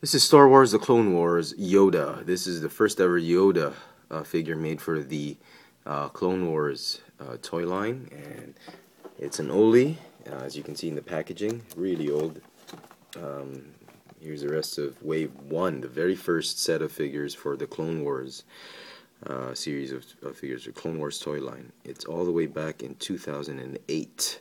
This is Star Wars The Clone Wars Yoda. This is the first ever Yoda figure made for the Clone Wars toy line, and it's an oldie, as you can see in the packaging, really old. Here's the rest of Wave 1, the very first set of figures for the Clone Wars series of figures, the Clone Wars toy line. It's all the way back in 2008.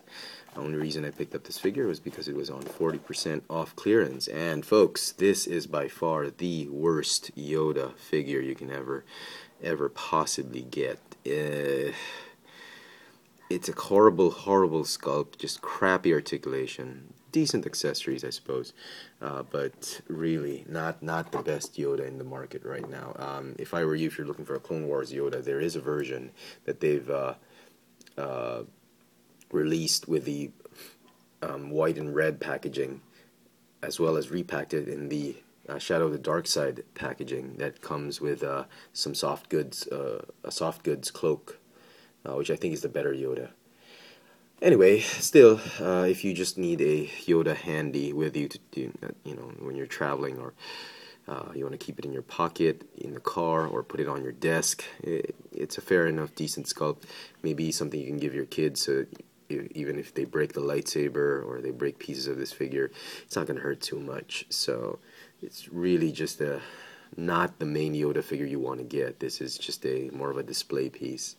The only reason I picked up this figure was because it was on 40% off clearance. And folks, this is by far the worst Yoda figure you can ever possibly get. It's a horrible sculpt, just crappy articulation, decent accessories, I suppose, but really not the best Yoda in the market right now. If I were you, if you're looking for a Clone Wars Yoda, there is a version that they've released with the white and red packaging, as well as repacked it in the Shadow of the Dark Side packaging that comes with some soft goods, a soft goods cloak, which I think is the better Yoda. Anyway, still, if you just need a Yoda handy with you to do, when you're traveling, or you want to keep it in your pocket, in the car, or put it on your desk, it's a fair enough, decent sculpt. Maybe something you can give your kids, so even if they break the lightsaber or they break pieces of this figure, it's not going to hurt too much. So it's really just not the main Yoda figure you want to get. This is just more of a display piece,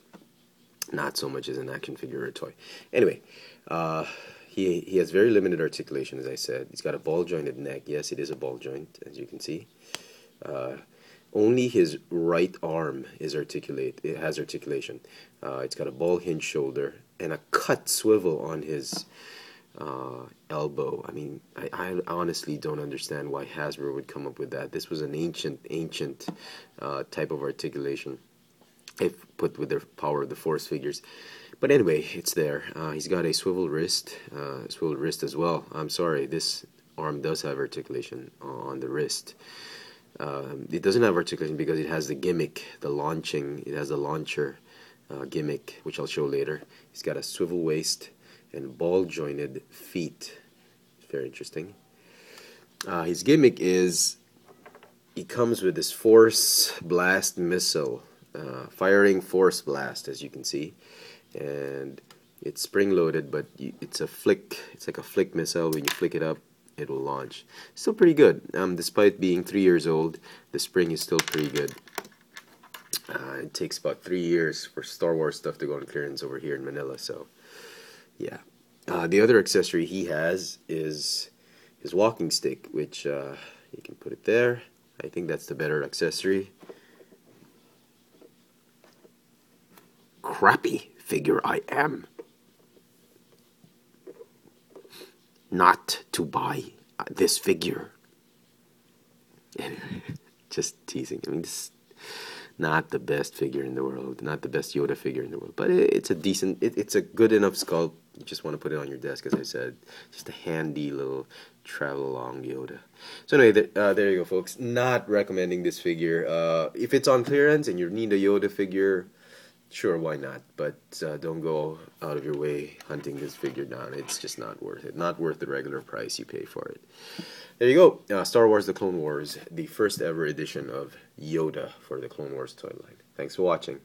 not so much as an action figure or a toy. Anyway, he has very limited articulation, as I said. He's got a ball jointed neck. Yes, it is a ball joint, as you can see. Only his right arm is articulate. It has articulation. It's got a ball hinge shoulder and a cut swivel on his elbow. I mean, I honestly don't understand why Hasbro would come up with that. This was an ancient type of articulation, if put with the power of the Force figures. But anyway, it's there. He's got a swivel wrist as well. I'm sorry, this arm does have articulation on the wrist. It doesn't have articulation because it has the gimmick, it has the launcher gimmick, which I'll show later. He's got a swivel waist and ball jointed feet. Very interesting. His gimmick is he comes with this Force Blast missile, firing Force Blast, as you can see, and it's spring loaded, but it's like a flick missile. When you flick it up, it will launch. Still pretty good. Despite being 3 years old, the spring is still pretty good. It takes about 3 years for Star Wars stuff to go on clearance over here in Manila, so yeah. The other accessory he has is his walking stick, which you can put it there. I think that's the better accessory. Crappy figure I am. Not to buy this figure. Just teasing. I mean, this is not the best figure in the world, not the best Yoda figure in the world, but it's a decent, it's a good enough sculpt. You just want to put it on your desk, as I said. Just a handy little travel along Yoda. So anyway, there you go, folks. Not recommending this figure. If it's on clearance and you need a Yoda figure, sure, why not? But don't go out of your way hunting this figure down. It's just not worth it. Not worth the regular price you pay for it. There you go. Star Wars The Clone Wars, the first ever edition of Yoda for the Clone Wars toy line. Thanks for watching.